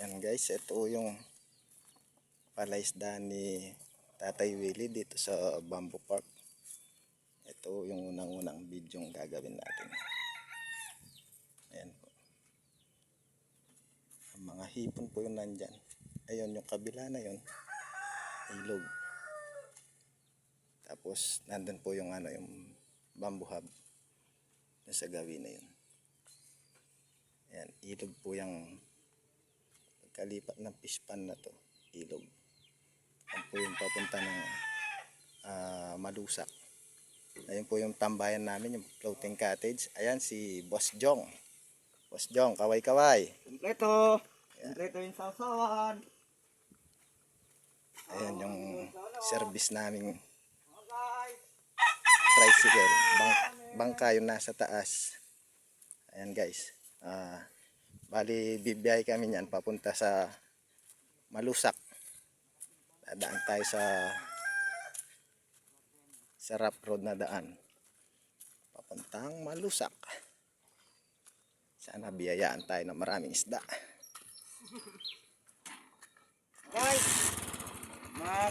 Yan guys, ito yung palaisda ni Tatay Willie dito sa Bamboo Park. Ito yung unang-unang video yung gagawin natin. Ayan po. Ang mga hipon po yung nandyan. Ayun yung kabila na yun. Ilog. Tapos nandun po yung yung bamboo hub. Sa gawin na yun. Ayan, ilog po yung pagkalipat ng fish pan na to. Ilog. Ayan po yung papunta ng Malusak. Ayun po yung tambayan namin, yung floating cottage. Ayan si Boss Jong. Boss Jong, kaway-kaway. Kompleto. Kompleto yung sasawan. Ayan yung service naming tricycle. Bangka yung nasa taas. Ayan guys. Bali bibiyay kami niyan papunta sa Malusak. Dadaan tayo sa rough road na daan. Papuntang Malusak. Sana biyayaan tayo ng maraming isda. Guys, mga